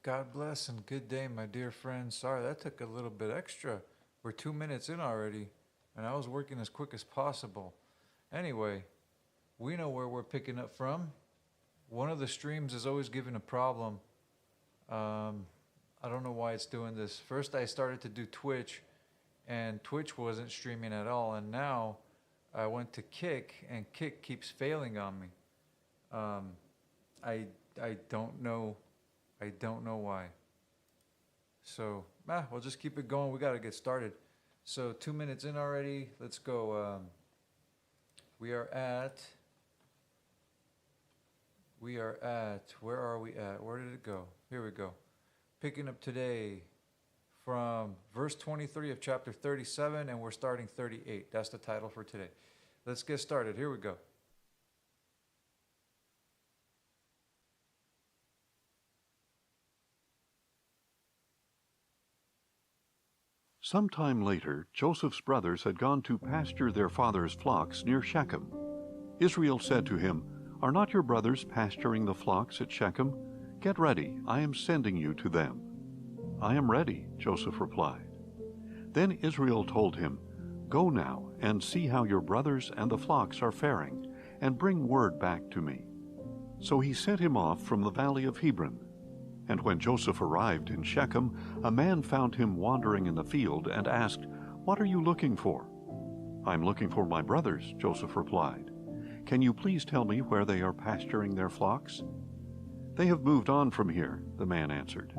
God bless and good day, my dear friends. Sorry, that took a little bit extra. We're 2 minutes in already, and I was working as quick as possible. Anyway, we know where we're picking up from. One of the streams is always giving a problem. I don't know why it's doing this. First, I started to do Twitch, and Twitch wasn't streaming at all, and now I went to Kick, and Kick keeps failing on me. Um, I I don't know. I don't know why. So, we'll just keep it going. We got to get started. So, 2 minutes in already. Let's go. We are at. Where are we at? Where did it go? Here we go. Picking up today from verse 23 of chapter 37, and we're starting 38. That's the title for today. Let's get started. Here we go. Some time later, Joseph's brothers had gone to pasture their father's flocks near Shechem. Israel said to him, "Are not your brothers pasturing the flocks at Shechem? Get ready, I am sending you to them." "I am ready," Joseph replied. Then Israel told him, "Go now and see how your brothers and the flocks are faring, and bring word back to me." So he sent him off from the valley of Hebron. And when Joseph arrived in Shechem, a man found him wandering in the field and asked, "What are you looking for?" "I'm looking for my brothers," Joseph replied. "Can you please tell me where they are pasturing their flocks?" "They have moved on from here," the man answered.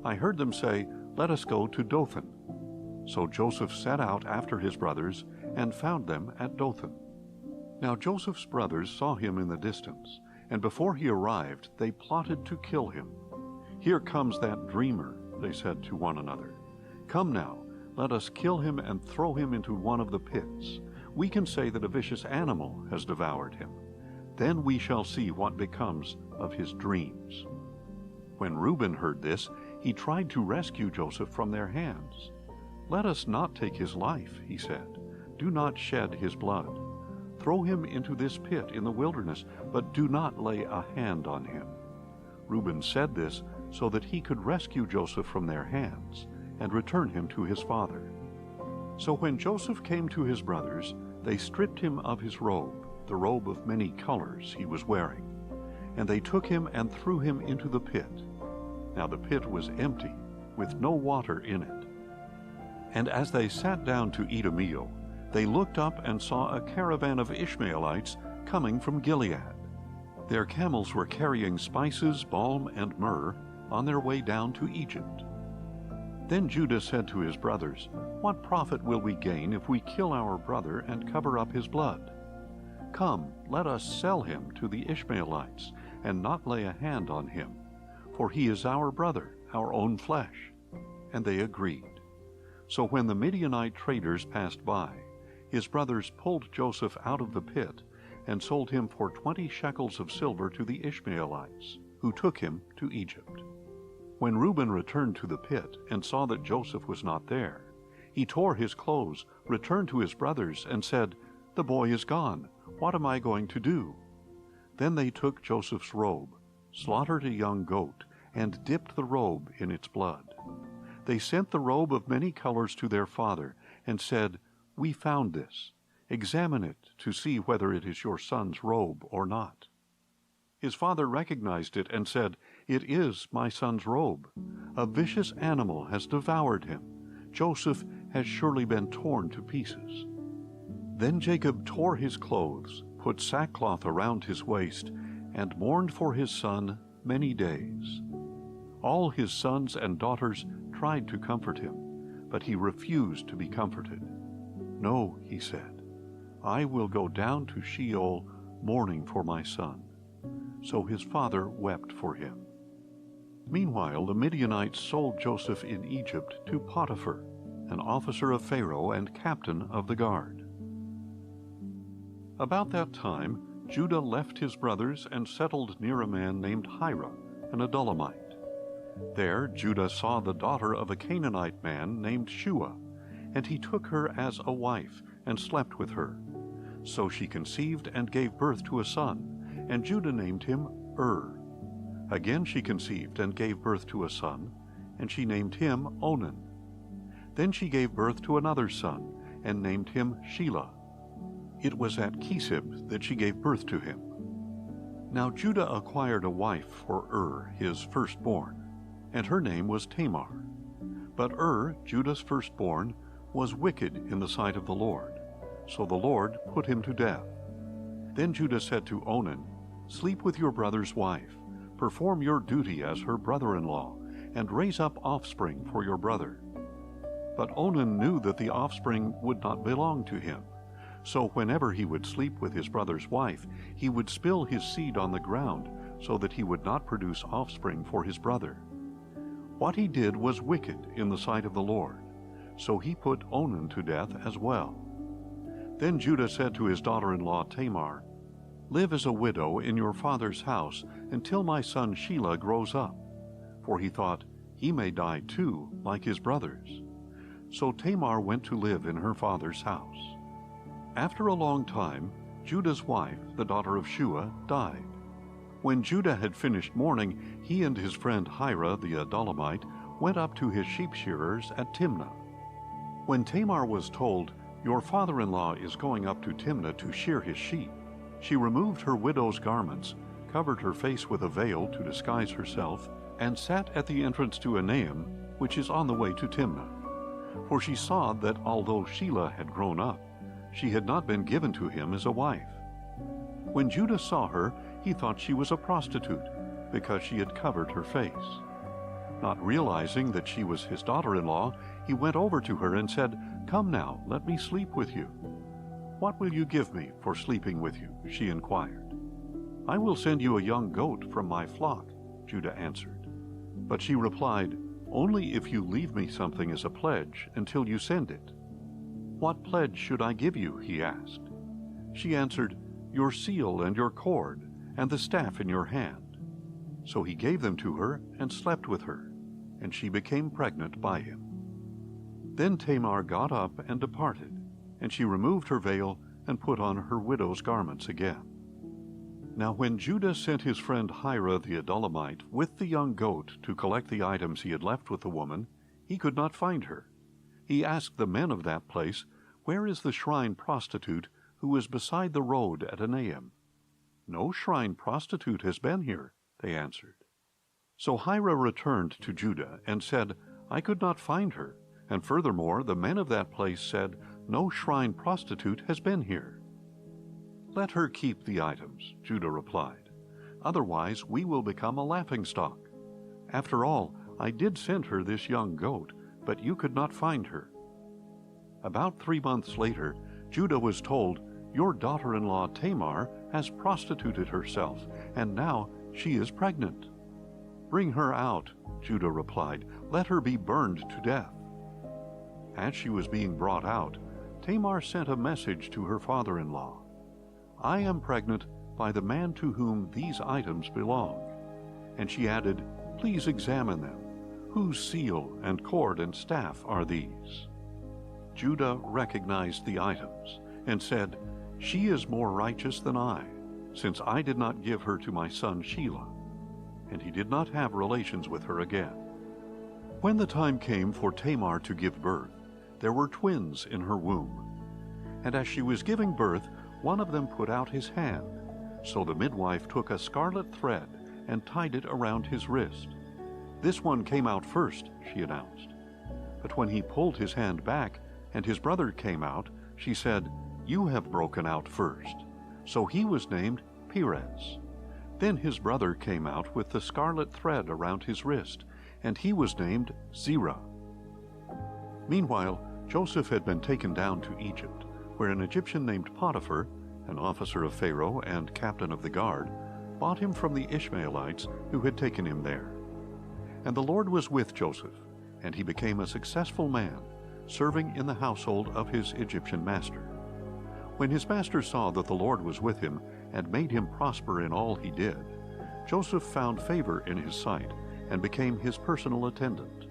"I heard them say, 'Let us go to Dothan.'" So Joseph set out after his brothers and found them at Dothan. Now Joseph's brothers saw him in the distance, and before he arrived they plotted to kill him. "Here comes that dreamer," they said to one another. "Come now, let us kill him and throw him into one of the pits. We can say that a vicious animal has devoured him. Then we shall see what becomes of his dreams." When Reuben heard this, he tried to rescue Joseph from their hands. "Let us not take his life," he said. "Do not shed his blood. Throw him into this pit in the wilderness, but do not lay a hand on him." Reuben said this so that he could rescue Joseph from their hands and return him to his father. So when Joseph came to his brothers, they stripped him of his robe, the robe of many colors he was wearing, and they took him and threw him into the pit. Now the pit was empty, with no water in it. And as they sat down to eat a meal, they looked up and saw a caravan of Ishmaelites coming from Gilead. Their camels were carrying spices, balm, and myrrh on their way down to Egypt. Then Judah said to his brothers, "What profit will we gain if we kill our brother and cover up his blood? Come, let us sell him to the Ishmaelites and not lay a hand on him, for he is our brother, our own flesh." And they agreed. So when the Midianite traders passed by, his brothers pulled Joseph out of the pit and sold him for 20 shekels of silver to the Ishmaelites, who took him to Egypt. When Reuben returned to the pit and saw that Joseph was not there, he tore his clothes, returned to his brothers, and said, "The boy is gone. What am I going to do?" Then they took Joseph's robe, slaughtered a young goat, and dipped the robe in its blood. They sent the robe of many colors to their father and said, "We found this. Examine it to see whether it is your son's robe or not." His father recognized it and said, "It is my son's robe. A vicious animal has devoured him. Joseph has surely been torn to pieces." Then Jacob tore his clothes, put sackcloth around his waist, and mourned for his son many days. All his sons and daughters tried to comfort him, but he refused to be comforted. "No," he said, "I will go down to Sheol mourning for my son." So his father wept for him. Meanwhile, the Midianites sold Joseph in Egypt to Potiphar, an officer of Pharaoh and captain of the guard. About that time, Judah left his brothers and settled near a man named Hira, an Adullamite. There Judah saw the daughter of a Canaanite man named Shua, and he took her as a wife and slept with her. So she conceived and gave birth to a son, and Judah named him Again she conceived and gave birth to a son, and she named him Onan. Then she gave birth to another son, and named him Shelah. It was at Kisib that she gave birth to him. Now Judah acquired a wife for his firstborn, and her name was Tamar. But Judah's firstborn, was wicked in the sight of the Lord, so the Lord put him to death. Then Judah said to Onan, "Sleep with your brother's wife, perform your duty as her brother-in-law, and raise up offspring for your brother." But Onan knew that the offspring would not belong to him. So whenever he would sleep with his brother's wife, he would spill his seed on the ground, so that he would not produce offspring for his brother. What he did was wicked in the sight of the Lord, so he put Onan to death as well. Then Judah said to his daughter-in-law Tamar, "Live as a widow in your father's house until my son Shelah grows up." For he thought, "He may die too, like his brothers." So Tamar went to live in her father's house. After a long time, Judah's wife, the daughter of Shua, died. When Judah had finished mourning, he and his friend Hira the Adullamite went up to his sheep shearers at Timnah. When Tamar was told, "Your father-in-law is going up to Timnah to shear his sheep," she removed her widow's garments, covered her face with a veil to disguise herself, and sat at the entrance to Enaim, which is on the way to Timnah. For she saw that although Shelah had grown up, she had not been given to him as a wife. When Judah saw her, he thought she was a prostitute, because she had covered her face. Not realizing that she was his daughter-in-law, he went over to her and said, "Come now, let me sleep with you." "What will you give me for sleeping with you?" she inquired. "I will send you a young goat from my flock," Judah answered. But she replied, "Only if you leave me something as a pledge until you send it." "What pledge should I give you?" he asked. She answered, "Your seal and your cord, and the staff in your hand." So he gave them to her and slept with her, and she became pregnant by him. Then Tamar got up and departed, and she removed her veil and put on her widow's garments again. Now when Judah sent his friend Hira the Adullamite with the young goat to collect the items he had left with the woman, he could not find her. He asked the men of that place, "Where is the shrine prostitute who was beside the road at Enaim?" "No shrine prostitute has been here," they answered. So Hira returned to Judah and said, "I could not find her, and furthermore the men of that place said, 'No shrine prostitute has been here.'" "Let her keep the items," Judah replied. "Otherwise we will become a laughingstock. After all, I did send her this young goat, but you could not find her." About 3 months later, Judah was told, "Your daughter-in-law Tamar has prostituted herself, and now she is pregnant." "Bring her out," Judah replied. "Let her be burned to death." As she was being brought out, Tamar sent a message to her father-in-law. "I am pregnant by the man to whom these items belong." And she added, "Please examine them. Whose seal and cord and staff are these?" Judah recognized the items and said, "She is more righteous than I, since I did not give her to my son Shelah." And he did not have relations with her again. When the time came for Tamar to give birth, there were twins in her womb. And as she was giving birth, one of them put out his hand. So the midwife took a scarlet thread and tied it around his wrist. "This one came out first," she announced. But when he pulled his hand back and his brother came out, she said, "You have broken out first." So he was named Perez. Then his brother came out with the scarlet thread around his wrist, and he was named Zerah. Meanwhile, Joseph had been taken down to Egypt, where an Egyptian named Potiphar, an officer of Pharaoh and captain of the guard, bought him from the Ishmaelites who had taken him there. And the Lord was with Joseph, and he became a successful man, serving in the household of his Egyptian master. When his master saw that the Lord was with him and made him prosper in all he did, Joseph found favor in his sight and became his personal attendant.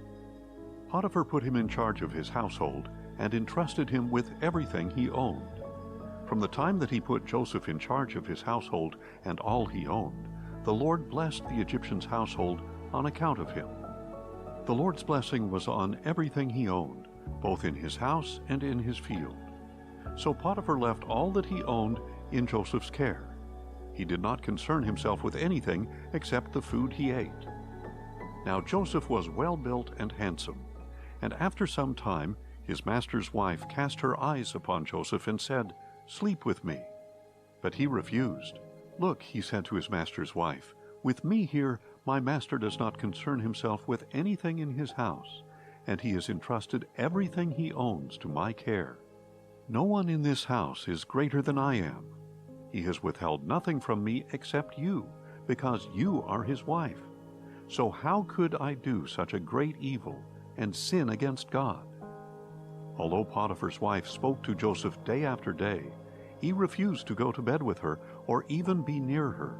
Potiphar put him in charge of his household and entrusted him with everything he owned. From the time that he put Joseph in charge of his household and all he owned, the Lord blessed the Egyptian's household on account of him. The Lord's blessing was on everything he owned, both in his house and in his field. So Potiphar left all that he owned in Joseph's care. He did not concern himself with anything except the food he ate. Now Joseph was well built and handsome, and after some time his master's wife cast her eyes upon Joseph and said, "Sleep with me." But he refused. "Look," he said to his master's wife, "with me here my master does not concern himself with anything in his house, and he has entrusted everything he owns to my care. No one in this house is greater than I am. He has withheld nothing from me except you, because you are his wife. So how could I do such a great evil and sin against God?" Although Potiphar's wife spoke to Joseph day after day, he refused to go to bed with her or even be near her.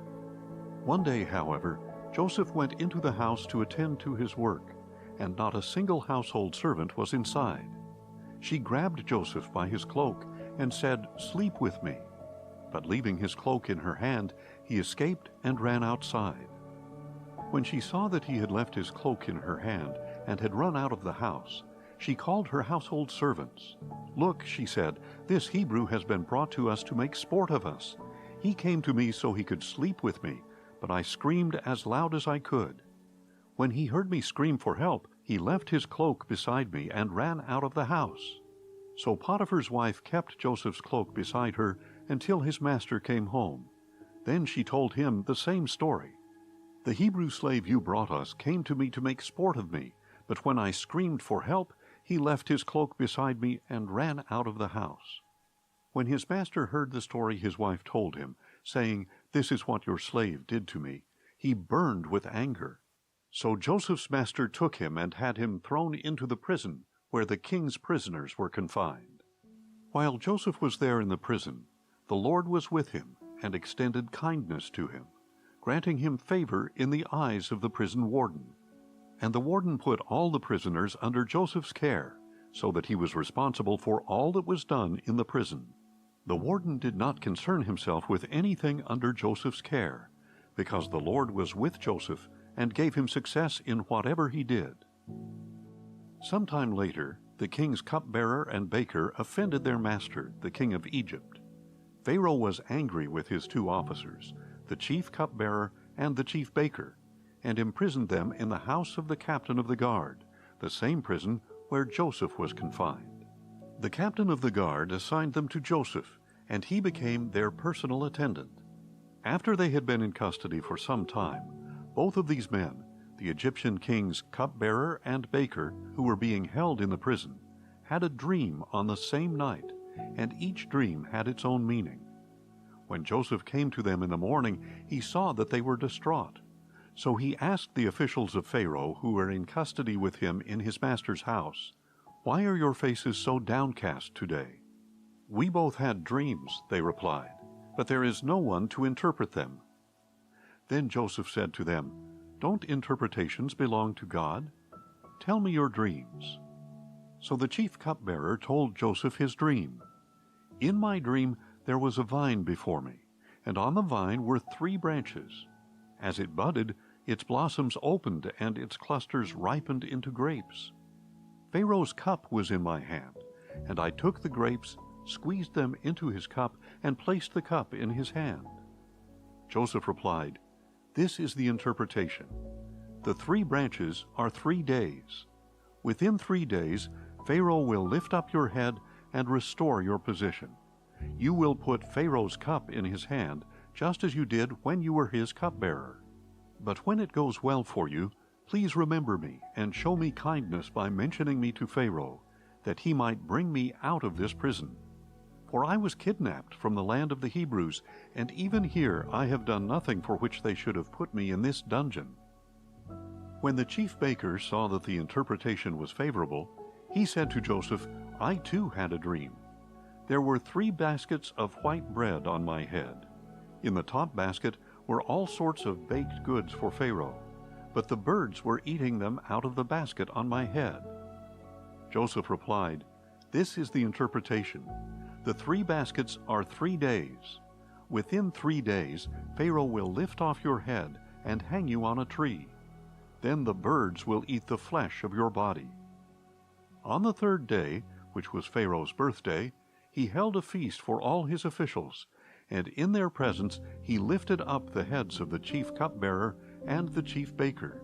One day, however, Joseph went into the house to attend to his work, and not a single household servant was inside. She grabbed Joseph by his cloak and said, "Sleep with me." But leaving his cloak in her hand, he escaped and ran outside. When she saw that he had left his cloak in her hand and had run out of the house, she called her household servants. "Look," she said, "this Hebrew has been brought to us to make sport of us. He came to me so he could sleep with me, but I screamed as loud as I could. When he heard me scream for help, he left his cloak beside me and ran out of the house." So Potiphar's wife kept Joseph's cloak beside her until his master came home. Then she told him the same story. "The Hebrew slave you brought us came to me to make sport of me, but when I screamed for help, he left his cloak beside me and ran out of the house." When his master heard the story his wife told him, saying, "This is what your slave did to me," he burned with anger. So Joseph's master took him and had him thrown into the prison where the king's prisoners were confined. While Joseph was there in the prison, the Lord was with him and extended kindness to him, granting him favor in the eyes of the prison warden. And the warden put all the prisoners under Joseph's care, so that he was responsible for all that was done in the prison. The warden did not concern himself with anything under Joseph's care, because the Lord was with Joseph and gave him success in whatever he did. Sometime later, the king's cupbearer and baker offended their master, the king of Egypt. Pharaoh was angry with his two officers, the chief cupbearer and the chief baker, and imprisoned them in the house of the captain of the guard, the same prison where Joseph was confined. The captain of the guard assigned them to Joseph, and he became their personal attendant. After they had been in custody for some time, both of these men, the Egyptian king's cupbearer and baker, who were being held in the prison, had a dream on the same night, and each dream had its own meaning. When Joseph came to them in the morning, he saw that they were distraught. So he asked the officials of Pharaoh, who were in custody with him in his master's house, "Why are your faces so downcast today?" "We both had dreams," they replied, "but there is no one to interpret them." Then Joseph said to them, "Don't interpretations belong to God? Tell me your dreams." So the chief cupbearer told Joseph his dream. "In my dream there was a vine before me, and on the vine were 3 branches. As it budded, its blossoms opened and its clusters ripened into grapes. Pharaoh's cup was in my hand, and I took the grapes, squeezed them into his cup, and placed the cup in his hand." Joseph replied, "This is the interpretation. The 3 branches are 3 days. Within 3 days, Pharaoh will lift up your head and restore your position. You will put Pharaoh's cup in his hand, just as you did when you were his cupbearer. But when it goes well for you, please remember me and show me kindness by mentioning me to Pharaoh, that he might bring me out of this prison. For I was kidnapped from the land of the Hebrews, and even here I have done nothing for which they should have put me in this dungeon." When the chief baker saw that the interpretation was favorable, he said to Joseph, "I too had a dream. There were 3 baskets of white bread on my head. In the top basket were all sorts of baked goods for Pharaoh, but the birds were eating them out of the basket on my head." Joseph replied, "This is the interpretation. The 3 baskets are 3 days. Within 3 days, Pharaoh will lift off your head and hang you on a tree. Then the birds will eat the flesh of your body. On the 3rd day, which was Pharaoh's birthday, he held a feast for all his officials, and in their presence he lifted up the heads of the chief cupbearer and the chief baker.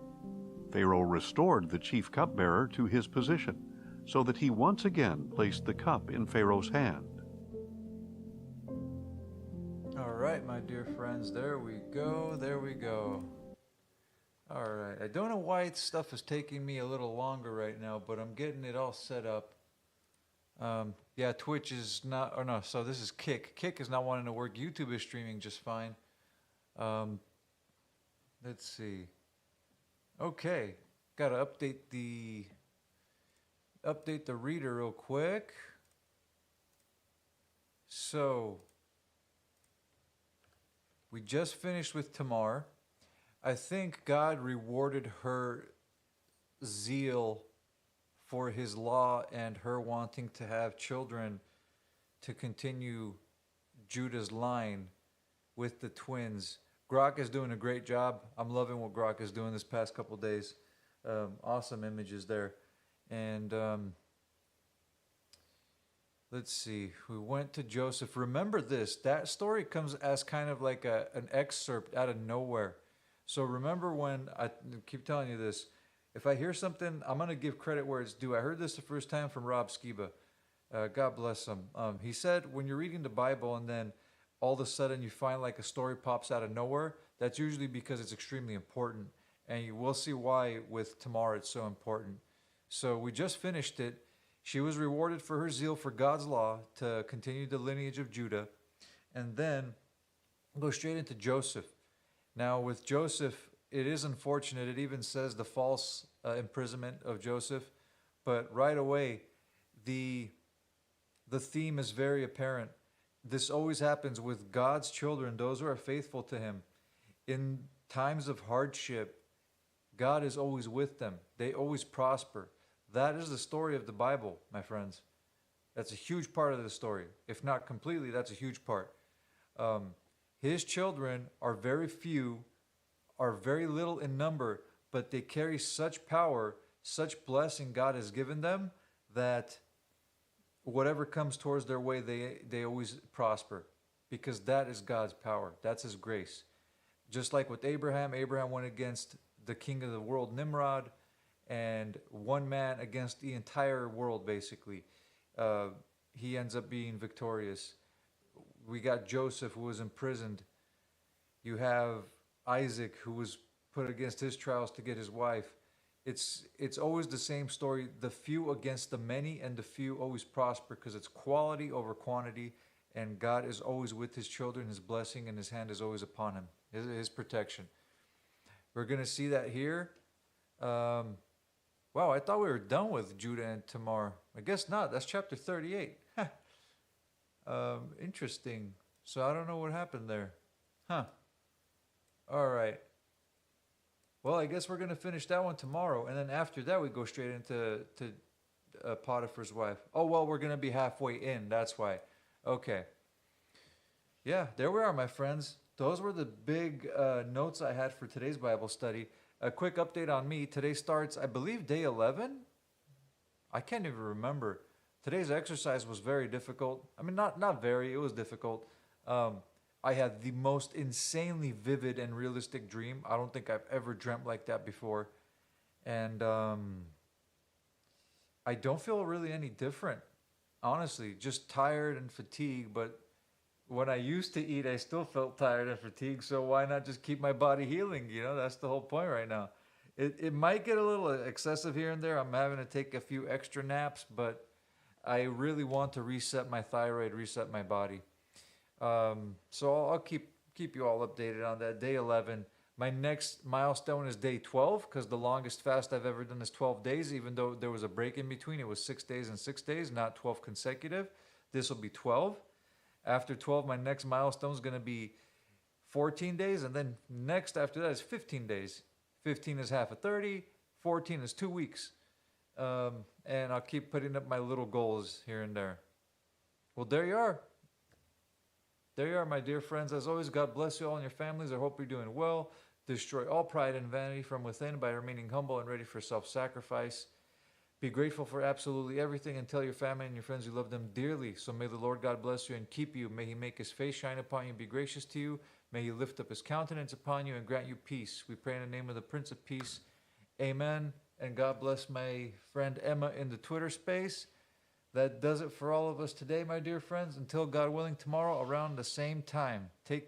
Pharaoh restored the chief cupbearer to his position, so that he once again placed the cup in Pharaoh's hand. All right, my dear friends, there we go, there we go. All right, I don't know why stuff is taking me a little longer right now, but I'm getting it all set up. Yeah, Twitch is not, or no, so this is Kick. Kick is not wanting to work. YouTube is streaming just fine. Let's see. Okay, gotta update the reader real quick. So, we just finished with Tamar. I think God rewarded her zeal for his law and her wanting to have children to continue Judah's line with the twins. Grok is doing a great job. I'm loving what Grok is doing this past couple days. Awesome images there. And let's see. We went to Joseph. Remember this. That story comes as kind of like an excerpt out of nowhere. So remember when, I keep telling you this, if I hear something, I'm going to give credit where it's due. I heard this the first time from Rob Skiba. God bless him. He said when you're reading the Bible and then all of a sudden you find like a story pops out of nowhere, that's usually because it's extremely important. And you will see why with Tamar it's so important. So we just finished it. She was rewarded for her zeal for God's law to continue the lineage of Judah. And then go straight into Joseph. Now with Joseph, it is unfortunate. It even says the false imprisonment of Joseph. But right away, the theme is very apparent. This always happens with God's children, those who are faithful to him. In times of hardship, God is always with them. They always prosper. That is the story of the Bible, my friends. That's a huge part of the story. If not completely, that's a huge part. His children are very few, are very little in number, but they carry such power, such blessing God has given them that whatever comes towards their way, they always prosper, because that is God's power. That's his grace. Just like with Abraham, Abraham went against the king of the world, Nimrod, and one man against the entire world, basically. He ends up being victorious. We got Joseph, who was imprisoned. You have Isaac, who was put against his trials to get his wife. It's always the same story, the few against the many, and the few always prosper, because it's quality over quantity, and God is always with his children. His blessing and his hand is always upon him, his protection. We're going to see that here. Wow, I thought we were done with Judah and Tamar. I guess not. That's chapter 38. Interesting. So I don't know what happened there. Huh. All right. Well, I guess we're going to finish that one tomorrow. And then after that, we go straight into Potiphar's wife. Oh, well, we're going to be halfway in. That's why. Okay. Yeah, there we are, my friends. Those were the big notes I had for today's Bible study. A quick update on me. Today starts, I believe, day 11. I can't even remember. Today's exercise was very difficult. I mean, not very. It was difficult. I had the most insanely vivid and realistic dream. I don't think I've ever dreamt like that before. And I don't feel really any different. Honestly, just tired and fatigued. But when I used to eat, I still felt tired and fatigued. So why not just keep my body healing? You know, that's the whole point right now. It might get a little excessive here and there. I'm having to take a few extra naps, but I really want to reset my thyroid, reset my body. So I'll keep you all updated on that. Day 11. My next milestone is day 12, because the longest fast I've ever done is 12 days, even though there was a break in between. It was 6 days and 6 days, not 12 consecutive. This will be 12. After 12, my next milestone is going to be 14 days, and then next after that is 15 days. 15 is half of 30, 14 is 2 weeks. And I'll keep putting up my little goals here and there. Well, there you are. There you are, my dear friends. As always, God bless you all and your families. I hope you're doing well. Destroy all pride and vanity from within by remaining humble and ready for self-sacrifice. Be grateful for absolutely everything and tell your family and your friends you love them dearly. So may the Lord God bless you and keep you. May he make his face shine upon you and be gracious to you. May he lift up his countenance upon you and grant you peace. We pray in the name of the Prince of Peace. Amen. And God bless my friend Emma in the Twitter space. That does it for all of us today, my dear friends. Until God willing, tomorrow around the same time. Take care.